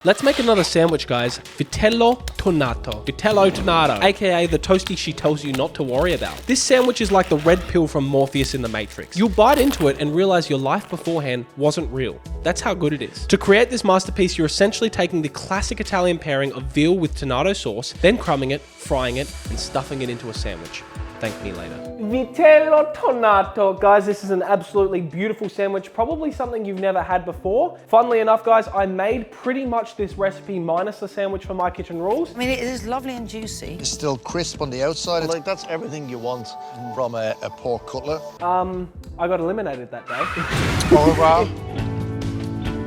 Let's make another sandwich, guys. Vitello tonato, aka the toasty she tells you not to worry about. This sandwich is like the red pill from Morpheus in the Matrix. You'll bite into it and realize your life beforehand wasn't real. That's how good it is. To create this masterpiece, you're essentially taking the classic Italian pairing of veal with tomato sauce, then crumbing it, frying it, and stuffing it into a sandwich. Thank me later. Vitello tonato. Guys, this is an absolutely beautiful sandwich, probably something you've never had before. Funnily enough, guys, I made pretty much this recipe minus the sandwich for My Kitchen Rules. I mean, it is lovely and juicy. It's still crisp on the outside. Like, that's everything you want from a pork cutlet. I got eliminated that day. Au revoir.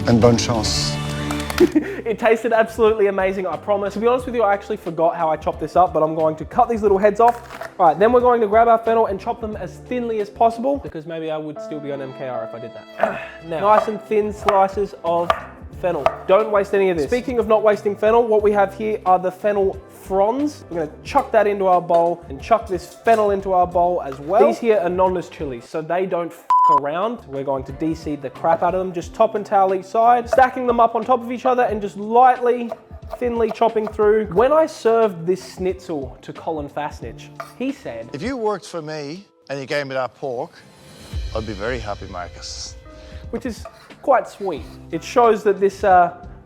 And bonne chance. It tasted absolutely amazing, I promise. To be honest with you, I actually forgot how I chopped this up, but I'm going to cut these little heads off. All right, then we're going to grab our fennel and chop them as thinly as possible, because maybe I would still be on MKR if I did that. Now, nice and thin slices of fennel. Don't waste any of this. Speaking of not wasting fennel, what we have here are the fennel fronds. We're gonna chuck that into our bowl and chuck this fennel into our bowl as well. These here are non-ness chilies, so they don't f around. We're going to de-seed the crap out of them. Just top and tail each side, stacking them up on top of each other and just lightly, thinly chopping through. When I served this schnitzel to Colin Fastnich, he said, if you worked for me and you gave me that pork, I'd be very happy, Marcus. Which is quite sweet. It shows that this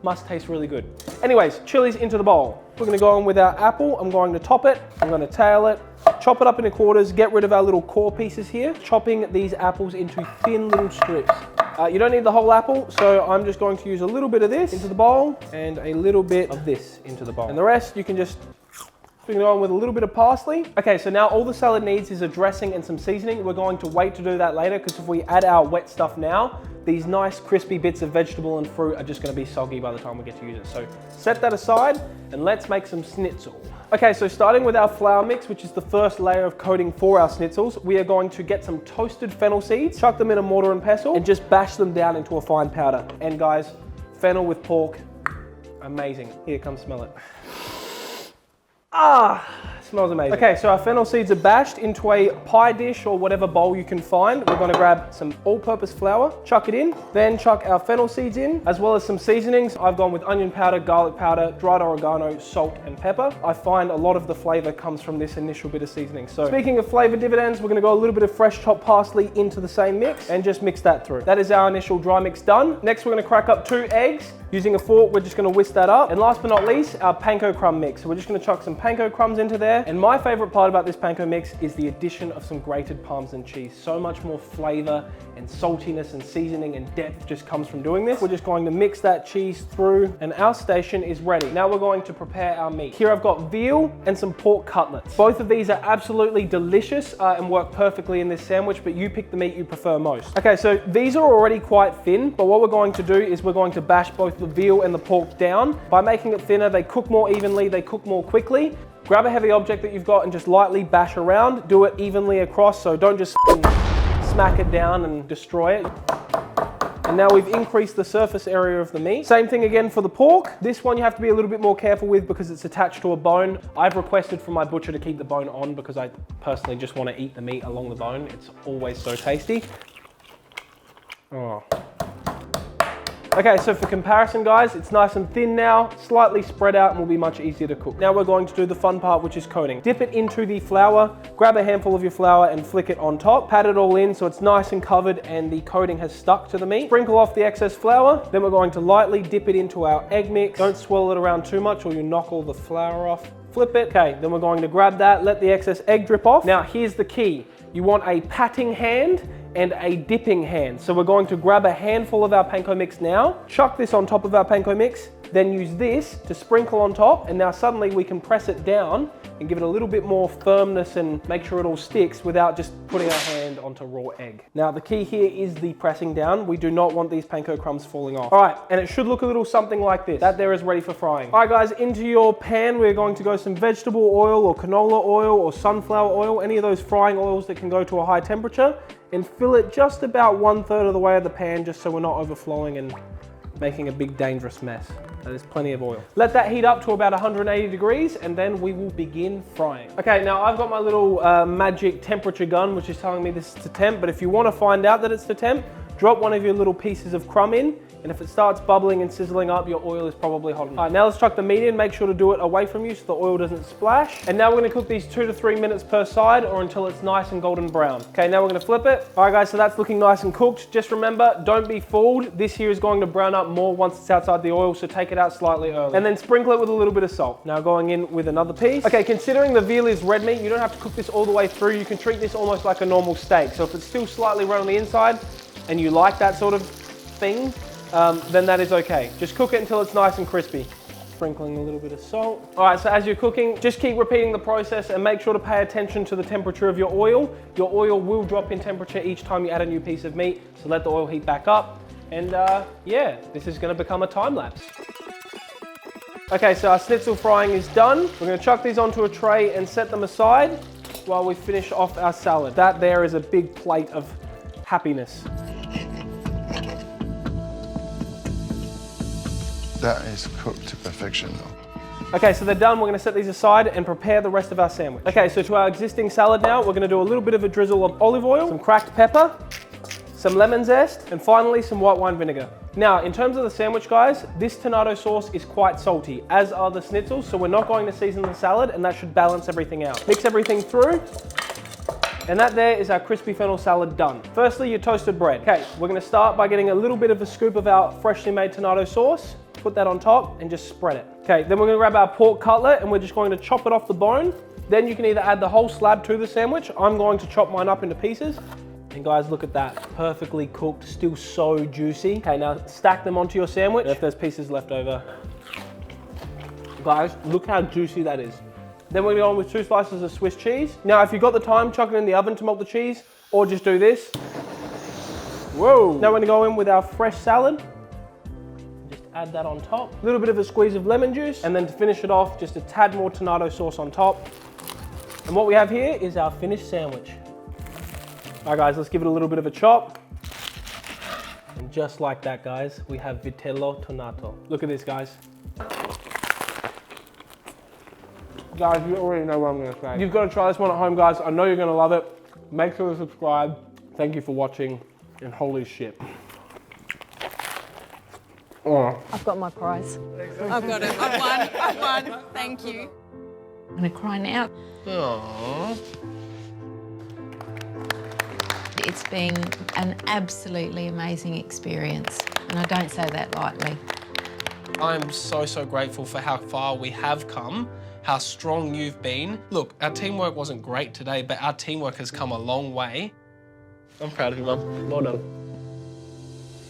must taste really good. Anyways, chilies into the bowl. We're gonna go on with our apple. I'm going to top it. I'm gonna tail it, chop it up into quarters, get rid of our little core pieces here, chopping these apples into thin little strips. You don't need the whole apple, so I'm just going to use a little bit of this into the bowl and a little bit of this into the bowl. And the rest you can just bring it on with a little bit of parsley. Okay, so now all the salad needs is a dressing and some seasoning. We're going to wait to do that later, because if we add our wet stuff now, these nice crispy bits of vegetable and fruit are just gonna be soggy by the time we get to use it. So set that aside and let's make some schnitzel. Okay, so starting with our flour mix, which is the first layer of coating for our schnitzels, we are going to get some toasted fennel seeds, chuck them in a mortar and pestle, and just bash them down into a fine powder. And guys, fennel with pork, amazing. Here, come smell it. Smells amazing. Okay, so our fennel seeds are bashed into a pie dish or whatever bowl you can find. We're gonna grab some all-purpose flour, chuck it in, then chuck our fennel seeds in, as well as some seasonings. I've gone with onion powder, garlic powder, dried oregano, salt, and pepper. I find a lot of the flavor comes from this initial bit of seasoning. So speaking of flavor dividends, we're gonna go a little bit of fresh chopped parsley into the same mix and just mix that through. That is our initial dry mix done. Next, we're gonna crack up 2 eggs. Using a fork, we're just gonna whisk that up. And last but not least, our panko crumb mix. So we're just gonna chuck some panko crumbs into there. And my favorite part about this panko mix is the addition of some grated Parmesan cheese. So much more flavor and saltiness and seasoning and depth just comes from doing this. We're just going to mix that cheese through and our station is ready. Now we're going to prepare our meat. Here I've got veal and some pork cutlets. Both of these are absolutely delicious and work perfectly in this sandwich, but you pick the meat you prefer most. Okay, so these are already quite thin, but what we're going to do is we're going to bash both the veal and the pork down. By making it thinner, they cook more evenly, they cook more quickly. Grab a heavy object that you've got and just lightly bash around. Do it evenly across, so don't just smack it down and destroy it. And now we've increased the surface area of the meat. Same thing again for the pork. This one you have to be a little bit more careful with because it's attached to a bone. I've requested from my butcher to keep the bone on because I personally just want to eat the meat along the bone. It's always so tasty. Oh. Okay, so for comparison, guys, it's nice and thin now, slightly spread out and will be much easier to cook. Now we're going to do the fun part, which is coating. Dip it into the flour, grab a handful of your flour and flick it on top. Pat it all in so it's nice and covered and the coating has stuck to the meat. Sprinkle off the excess flour. Then we're going to lightly dip it into our egg mix. Don't swirl it around too much or you'll knock all the flour off. Flip it. Okay, then we're going to grab that, let the excess egg drip off. Now here's the key. You want a patting hand and a dipping hand. So we're going to grab a handful of our panko mix now, chuck this on top of our panko mix, then use this to sprinkle on top, and now suddenly we can press it down and give it a little bit more firmness and make sure it all sticks without just putting our hand onto raw egg. Now the key here is the pressing down. We do not want these panko crumbs falling off. All right, and it should look a little something like this. That there is ready for frying. All right guys, into your pan, we're going to go some vegetable oil or canola oil or sunflower oil, any of those frying oils that can go to a high temperature, and fill it just about 1/3 of the way of the pan just so we're not overflowing and making a big dangerous mess. There's plenty of oil. Let that heat up to about 180 degrees and then we will begin frying. Okay, now I've got my little magic temperature gun which is telling me this is to temp, but if you want to find out that it's to temp, drop one of your little pieces of crumb in And if it starts bubbling and sizzling up, your oil is probably hot enough. All right, now let's chuck the meat in. Make sure to do it away from you so the oil doesn't splash. And now we're gonna cook these 2 to 3 minutes per side or until it's nice and golden brown. Okay, now we're gonna flip it. All right guys, so that's looking nice and cooked. Just remember, don't be fooled. This here is going to brown up more once it's outside the oil, so take it out slightly early. And then sprinkle it with a little bit of salt. Now going in with another piece. Okay, considering the veal is red meat, you don't have to cook this all the way through. You can treat this almost like a normal steak. So if it's still slightly red on the inside and you like that sort of thing, then that is okay. Just cook it until it's nice and crispy. Sprinkling a little bit of salt. All right, so as you're cooking, just keep repeating the process and make sure to pay attention to the temperature of your oil. Your oil will drop in temperature each time you add a new piece of meat, so let the oil heat back up. And yeah, this is gonna become a time lapse. Okay, so our schnitzel frying is done. We're gonna chuck these onto a tray and set them aside while we finish off our salad. That there is a big plate of happiness. That is cooked to perfection though. Okay, so they're done. We're gonna set these aside and prepare the rest of our sandwich. Okay, so to our existing salad now, we're gonna do a little bit of a drizzle of olive oil, some cracked pepper, some lemon zest, and finally some white wine vinegar. Now, in terms of the sandwich, guys, this tomato sauce is quite salty, as are the schnitzels, so we're not going to season the salad, and that should balance everything out. Mix everything through, and that there is our crispy fennel salad done. Firstly, your toasted bread. Okay, we're gonna start by getting a little bit of a scoop of our freshly made tomato sauce, put that on top, and just spread it. Okay, then we're gonna grab our pork cutlet, and we're just going to chop it off the bone. Then you can either add the whole slab to the sandwich. I'm going to chop mine up into pieces. And guys, look at that, perfectly cooked, still so juicy. Okay, now stack them onto your sandwich. If there's pieces left over. Guys, look how juicy that is. Then we're gonna go on with 2 slices of Swiss cheese. Now, if you've got the time, chuck it in the oven to melt the cheese, or just do this. Whoa. Now we're gonna go in with our fresh salad. Just add that on top. A little bit of a squeeze of lemon juice, and then to finish it off, just a tad more tomato sauce on top. And what we have here is our finished sandwich. All right guys, let's give it a little bit of a chop. And just like that, guys, we have vitello tonato. Look at this, guys. Guys, you already know what I'm gonna say. You've got to try this one at home, guys. I know you're gonna love it. Make sure to subscribe. Thank you for watching, and holy shit. Oh. I've got my prize. I've got it. I've won. Thank you. I'm gonna cry now. Aww. It's been an absolutely amazing experience, and I don't say that lightly. I'm so grateful for how far we have come, how strong you've been. Look, our teamwork wasn't great today, but our teamwork has come a long way. I'm proud of you, Mum. Well done.